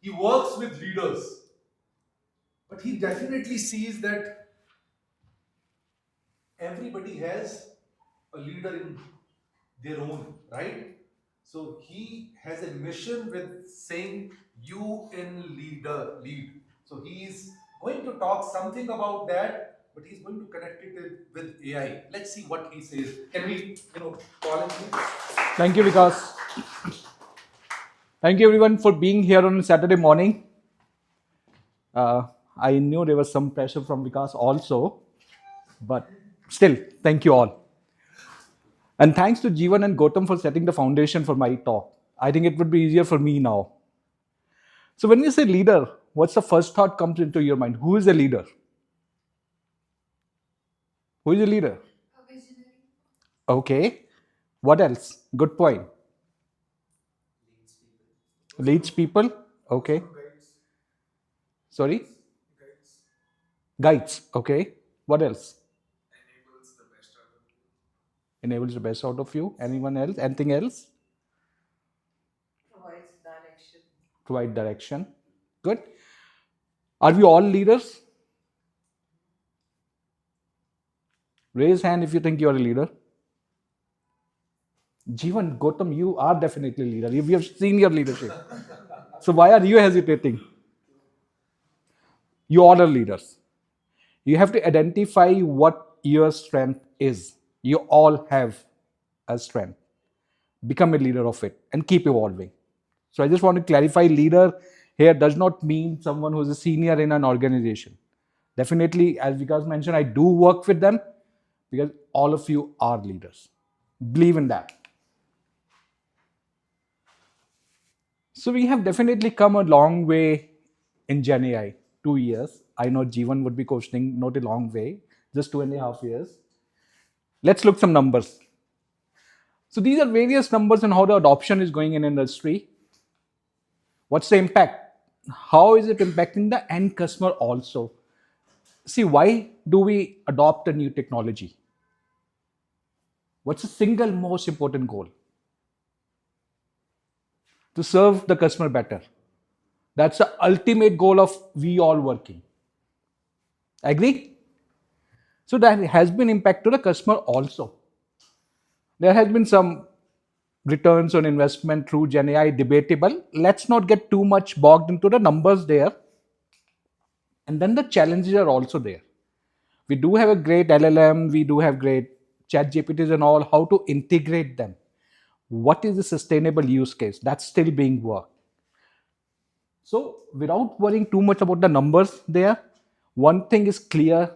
He works with leaders. But he definitely sees that everybody has a leader in their own, right? So he has a mission with saying you in leader, lead. So he is going to talk something about that, but he's going to connect it with AI. Let's see what he says. Can we, call him? Thank you, Vikas. Thank you, everyone, for being here on Saturday morning. I knew there was some pressure from Vikas also, but still, thank you all. And thanks to Jeevan and Gautam for setting the foundation for my talk. I think it would be easier for me now. So when you say leader, what's the first thought comes into your mind? Who is a leader? Who is a leader? Okay. What else? Good point. Leads people. Okay. Sorry? Guides. Okay. What else? Enables the best out of you. Anyone else? Anything else? Provide direction. Good. Are we all leaders? Raise hand if you think you are a leader. Jeevan, Gautam, you are definitely a leader. We have seen your leadership. So why are you hesitating? You all are leaders. You have to identify what your strength is. You all have a strength. Become a leader of it and keep evolving. So I just want to clarify, leader here does not mean someone who's a senior in an organization. Definitely, as Vikas mentioned, I do work with them because all of you are leaders. Believe in that. So we have definitely come a long way in GenAI. 2 years. I know Jeevan would be questioning, not a long way, just 2.5 years. Let's look some numbers. So these are various numbers on how the adoption is going in industry. What's the impact? How is it impacting the end customer also? See, why do we adopt a new technology? What's the single most important goal? To serve the customer better. That's the ultimate goal of we all working. Agree? So that has been impact to the customer also. There has been some returns on investment through GenAI debatable. Let's not get too much bogged into the numbers there. And then the challenges are also there. We do have a great LLM, we do have great chat GPTs and all. How to integrate them? What is the sustainable use case? That's still being worked. So without worrying too much about the numbers there, one thing is clear.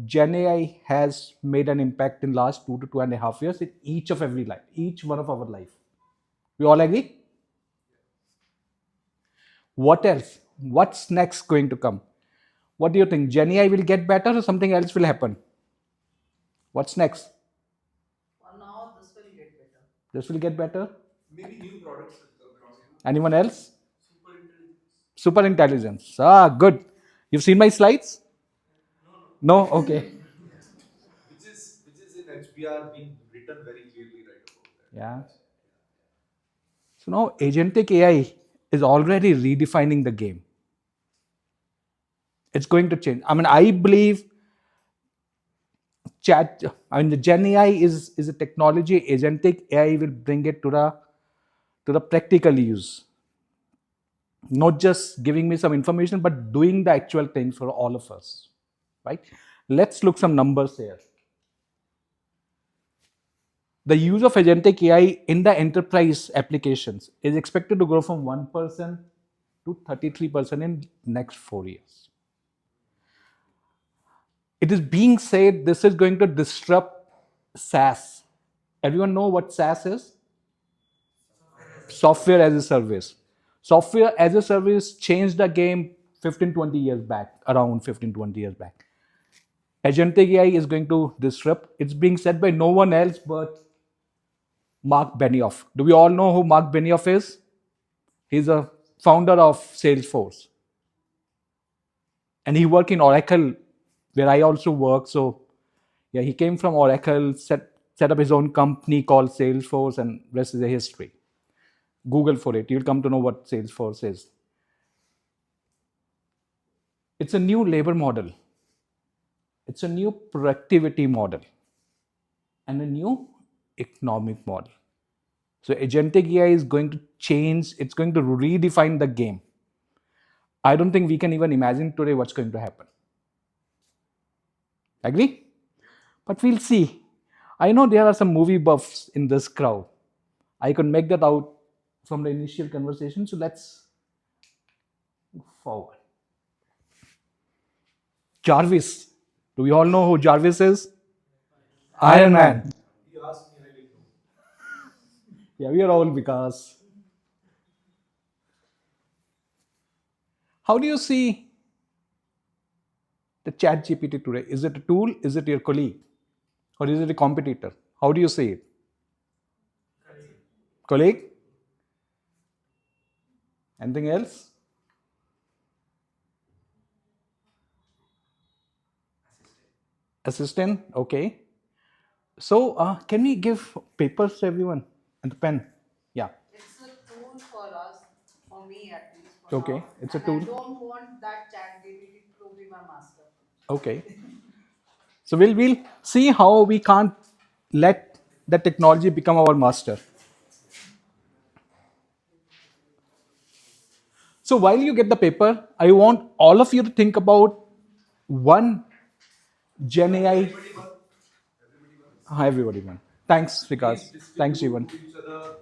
GenAI has made an impact in last 2 to 2.5 years in each of every life, each one of our life. We all agree? What else? What's next going to come? What do you think? GenAI will get better or something else will happen? What's next? For now, this will get better. This will get better? Maybe new products will come. Anyone else? Super intelligence. Ah, good. You've seen my slides? No? Okay. Which is in HBR being written very clearly right about that. Yeah. So now Agentic AI is already redefining the game. It's going to change. I mean, I believe the Gen AI is a technology. Agentic AI will bring it to the practical use. Not just giving me some information, but doing the actual things for all of us. Right? Let's look some numbers here. The use of agentic AI in the enterprise applications is expected to grow from 1% to 33% in next 4 years. It is being said this is going to disrupt SaaS. Everyone know what SaaS is? Software as a service. Software as a service changed the game 15-20 years back, around 15-20 years back. Agentic AI is going to disrupt. It's being said by no one else but 𝗵𝗵𝗶𝗵𝗵. Do we all know who 𝗵𝗵𝗶𝗵𝗵 is? He's a founder of Salesforce. And he worked in Oracle, where I also work. So yeah, he came from Oracle, set up his own company called Salesforce, and rest is a history. Google for it. You'll come to know what Salesforce is. It's a new labor model. It's a new productivity model and a new economic model. So agentic AI is going to change, it's going to redefine the game. I don't think we can even imagine today what's going to happen. Agree? But we'll see. I know there are some movie buffs in this crowd. I could make that out from the initial conversation. So let's move forward. Jarvis. Do we all know who Jarvis is? Iron Man. You asked me, I didn't know. Yeah, we are all because. How do you see the chat GPT today? Is it a tool? Is it your colleague? Or is it a competitor? How do you see it? Colleague? Anything else? Assistant? Okay. So can we give papers to everyone and the pen? Yeah. It's a tool for us, for me at least. For Okay. now. It's a And tool. I don't want that chat GPT to be my master. Okay. So we'll see how we can't let the technology become our master. So while you get the paper, I want all of you to think about one Gen AI. Hi everyone. Thanks, Vikas. Thanks, Jeevan. To each other.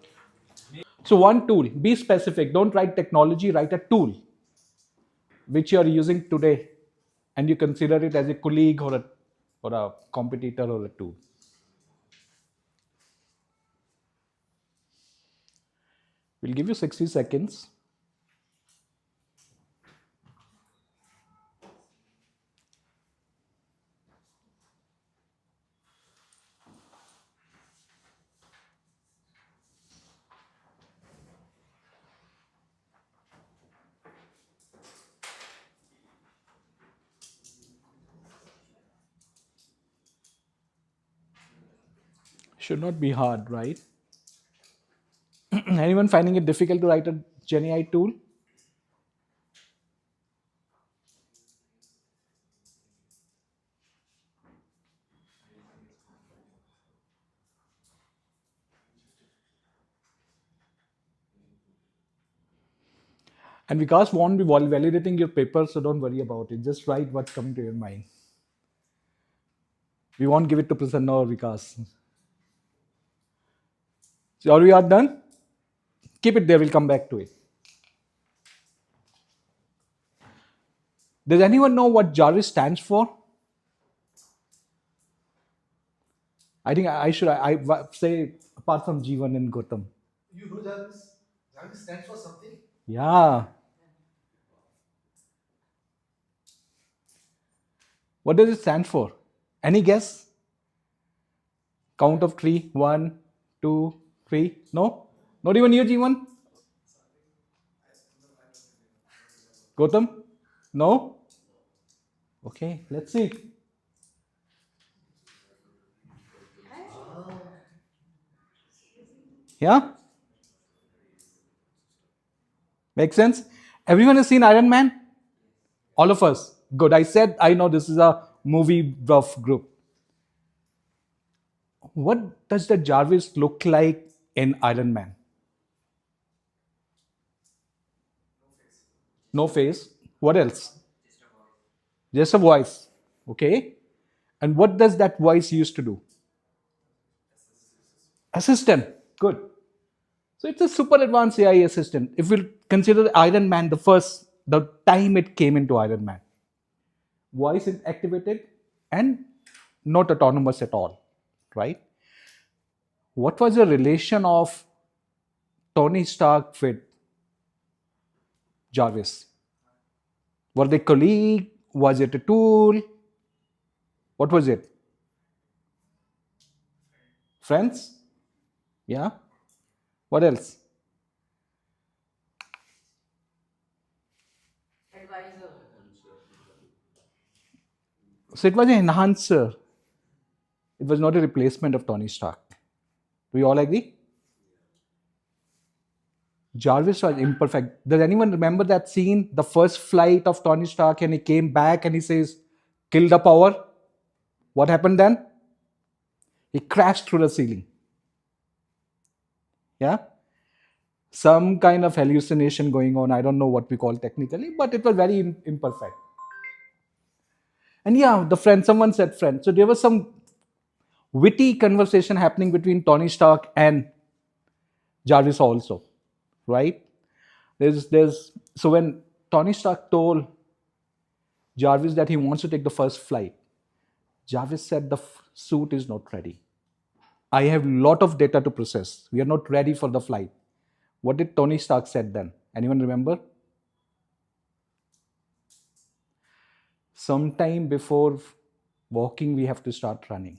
So one tool, be specific. Don't write technology, write a tool which you are using today and you consider it as a colleague or a competitor or a tool. We'll give you 60 seconds. Should not be hard, right? Anyone finding it difficult to write a GenAI tool? And Vikas won't be validating your paper, so don't worry about it. Just write what's coming to your mind. We won't give it to Prasanna or Vikas. So are we all done? Keep it there, we'll come back to it. Does anyone know what J.A.R.V.I.S stands for? I think I should say apart from Jeevan and Gautam. You know J.A.R.V.I.S? J.A.R.V.I.S stands for something. Yeah. What does it stand for? Any guess? Count of three. 1, 2, 3. No? Not even you, Jeevan? Gautam? No? Okay, let's see. Yeah? Make sense? Everyone has seen Iron Man? All of us. Good. I said I know this is a movie buff group. What does the Jarvis look like in Iron Man? No face. What else? Just a voice. Okay. And what does that voice used to do? Assistant. Good. So it's a super advanced AI assistant. If we consider Iron Man, the time it came into Iron Man, voice is activated and not autonomous at all, right? What was the relation of Tony Stark with Jarvis? Were they colleague? Was it a tool? What was it? Friends? Yeah. What else? Advisor. So it was an enhancer. It was not a replacement of Tony Stark. Do we all agree? Jarvis was imperfect. Does anyone remember that scene, the first flight of Tony Stark, and he came back and he says, "Kill the power"? What happened then? He crashed through the ceiling. Yeah? Some kind of hallucination going on. I don't know what we call technically, but it was very imperfect. And yeah, the friend, someone said friend. So there was some witty conversation happening between Tony Stark and Jarvis also, right? There's so when Tony Stark told Jarvis that he wants to take the first flight, Jarvis said the suit is not ready. I have a lot of data to process. We are not ready for the flight. What did Tony Stark said then? Anyone remember? Sometime before walking, we have to start running.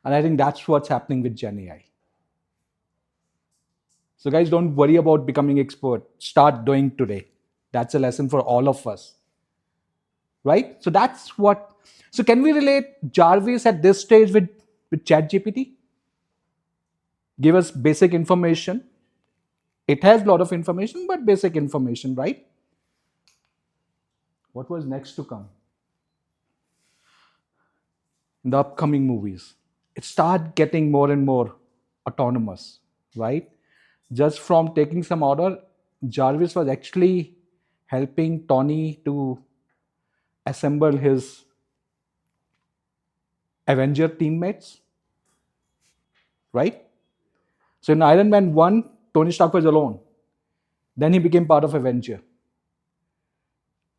And I think that's what's happening with GenAI. So guys, don't worry about becoming expert. Start doing today. That's a lesson for all of us. Right? So that's what. So can we relate Jarvis at this stage with ChatGPT? Give us basic information. It has a lot of information, but basic information, right? What was next to come? In the upcoming movies, it started getting more and more autonomous, right? Just from taking some order, Jarvis was actually helping Tony to assemble his Avenger teammates, right? So in Iron Man 1, Tony Stark was alone. Then he became part of Avenger.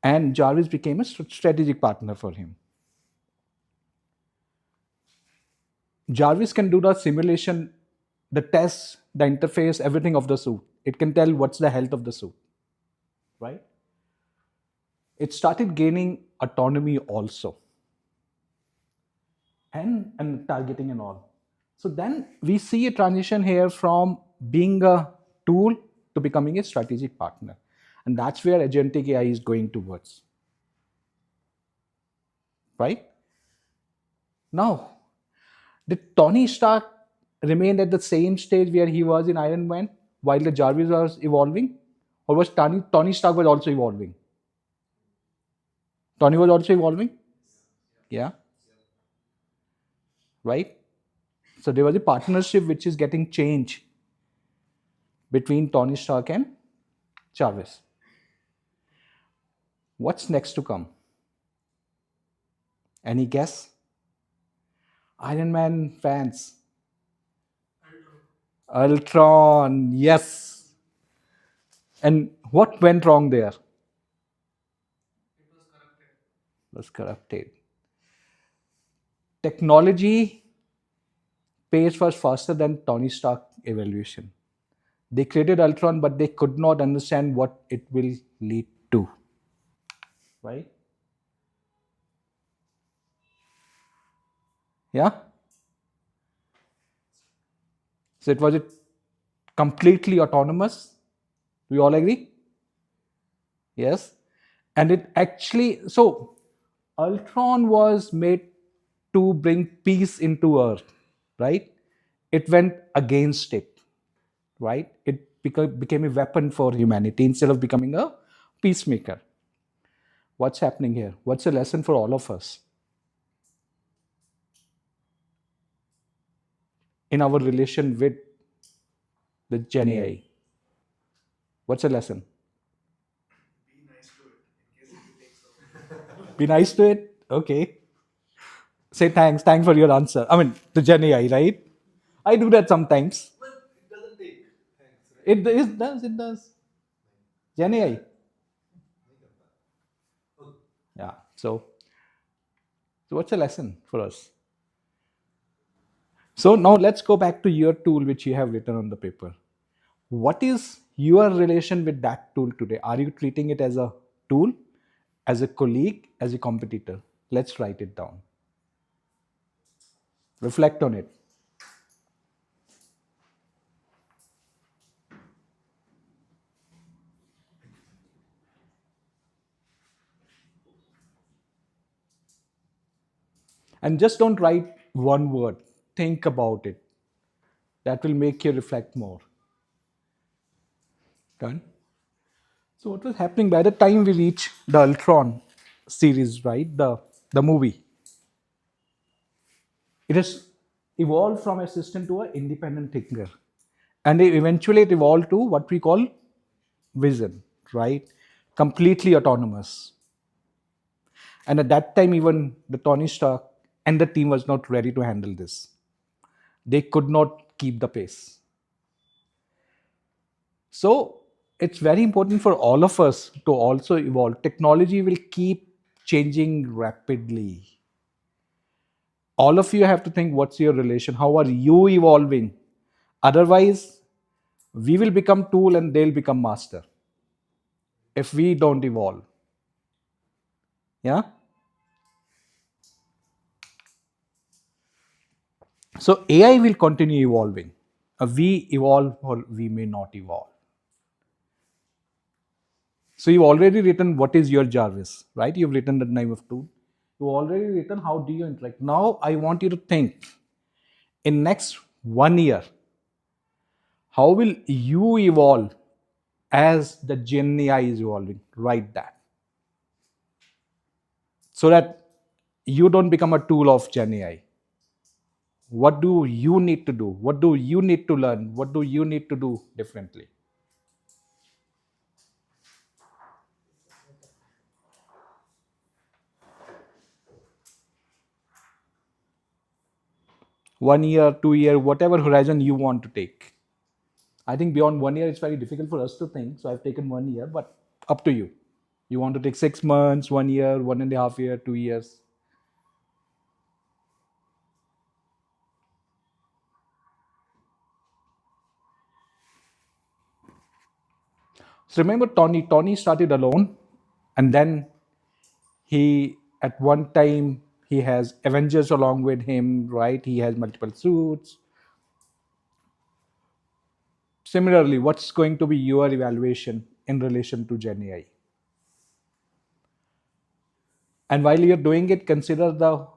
And Jarvis became a strategic partner for him. Jarvis can do the simulation, the tests, the interface, everything of the suit. It can tell what's the health of the suit, right? It started gaining autonomy also, and targeting and all. So then we see a transition here from being a tool to becoming a strategic partner. And that's where agentic AI is going towards. Right? Now, did Tony Stark remain at the same stage where he was in Iron Man while the Jarvis was evolving? Or was Tony Stark was also evolving? Tony was also evolving? Yeah. Right? So there was a partnership which is getting changed between Tony Stark and Jarvis. What's next to come? Any guess? Iron Man fans. Ultron, yes. And what went wrong there? It was corrupted. Technology pace was faster than Tony Stark evolution. They created Ultron, but they could not understand what it will lead to. Right? Yeah? So it was it completely autonomous. We all agree? Yes. And it actually, so Ultron was made to bring peace into Earth, right? It went against it, right? It became a weapon for humanity instead of becoming a peacemaker. What's happening here? What's a lesson for all of us in our relation with the GenAI? What's a lesson? Be nice to it. Okay. Say thanks. Thanks for your answer. I mean, the GenAI, right? I do that sometimes. But it doesn't take thanks, right? It does. It does. GenAI. Yeah. So what's a lesson for us? So now let's go back to your tool which you have written on the paper. What is your relation with that tool today? Are you treating it as a tool, as a colleague, as a competitor? Let's write it down. Reflect on it. And just don't write one word. Think about it. That will make you reflect more. Done. So what was happening by the time we reach the Ultron series, right? The movie. It has evolved from assistant to an independent thinker. And eventually it evolved to what we call vision, right? Completely autonomous. And at that time, even the Tony Stark and the team was not ready to handle this. They could not keep the pace. So it's very important for all of us to also evolve. Technology will keep changing rapidly. All of you have to think what's your relation? How are you evolving? Otherwise, we will become tool and they'll become master if we don't evolve. Yeah? So AI will continue evolving. We evolve or we may not evolve. So you've already written what is your Jarvis, right? You've written the name of tool. You've already written how do you interact. Now I want you to think in next 1 year, how will you evolve as the GenAI is evolving? Write that. So that you don't become a tool of GenAI. What do you need to do? What do you need to learn? What do you need to do differently? One year, 2 year, whatever horizon you want to take. I think beyond 1 year, it's very difficult for us to think. So I've taken 1 year, but up to you. You want to take 6 months, 1 year, 1.5 year, 2 years. So remember Tony. Tony started alone, and then he at one time he has Avengers along with him, right? He has multiple suits. Similarly, what's going to be your evaluation in relation to GenAI? And while you're doing it, consider the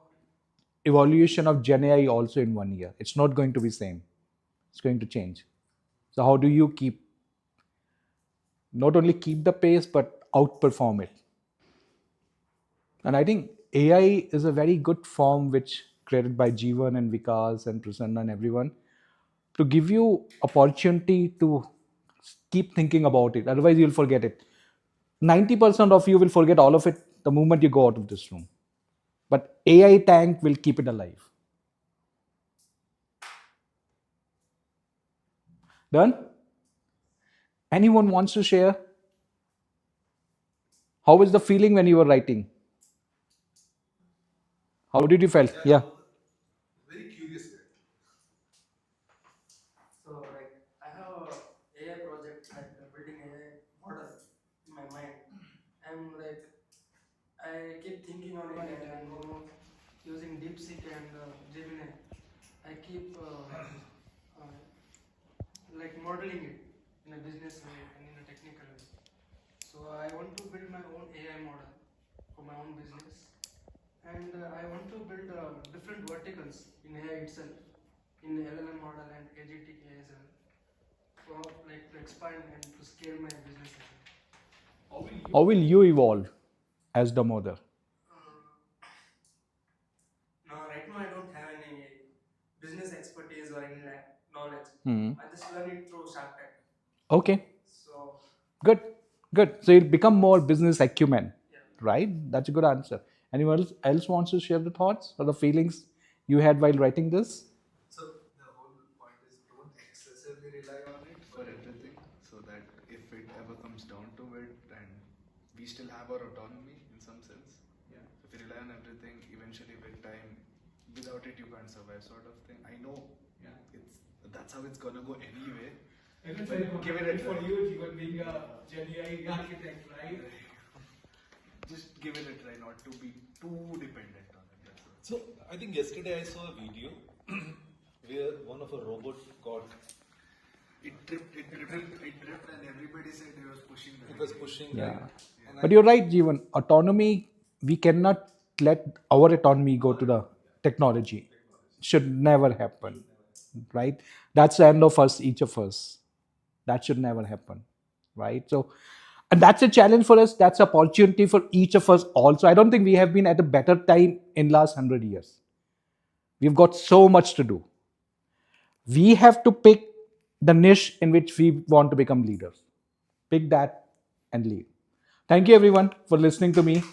evaluation of GenAI also in 1 year. It's not going to be same. It's going to change. So how do you keep not only keep the pace but outperform it? And I think AI is a very good form which created by Jeevan and Vikas and Prasanna and everyone to give you opportunity to keep thinking about it. Otherwise, you'll forget it. 90% of you will forget all of it the moment you go out of this room. But AI tank will keep it alive. Done? Anyone wants to share? How was the feeling when you were writing? How did you feel? Yeah. Very curious. So like I have a AI project like building AI model in my mind. I'm like I keep thinking on it and using DeepSeek and Gemini. I keep like modeling it in a business way and in a technical way. So I want to build my own AI model for my own business, and I want to build different verticals in AI itself, in LLM model and Agentic AI as well, for like to expand and to scale my business as well. How will you evolve as the mother? No, right now I don't have any business expertise or any knowledge. I just learn it through Shark Tank. Okay. So Good. Good. So you'll become more business acumen, yeah. right? That's a good answer. Anyone else wants to share the thoughts or the feelings you had while writing this? So the whole point is don't excessively rely on it for everything, so that if it ever comes down to it and we still have our autonomy in some sense. Yeah. If we rely on everything, eventually with time, without it you can't survive, sort of thing. I know. Yeah. That's how it's gonna go anyway. Give it for you, even being a GenAI architect, right? Just give it a try, not to be too dependent on it. That's all. So I think yesterday I saw a video where one of a robot got It tripped, and everybody said it was pushing the it was pushing. Yeah. Right? But you're right, Jeevan. Autonomy, we cannot let our autonomy go to the technology. Should never happen, right? That's the end of us, each of us. That should never happen. right? So, and that's a challenge for us. That's an opportunity for each of us also. I don't think we have been at a better time in last 100 years. We've got so much to do. We have to pick the niche in which we want to become leaders. Pick that and lead. Thank you everyone for listening to me.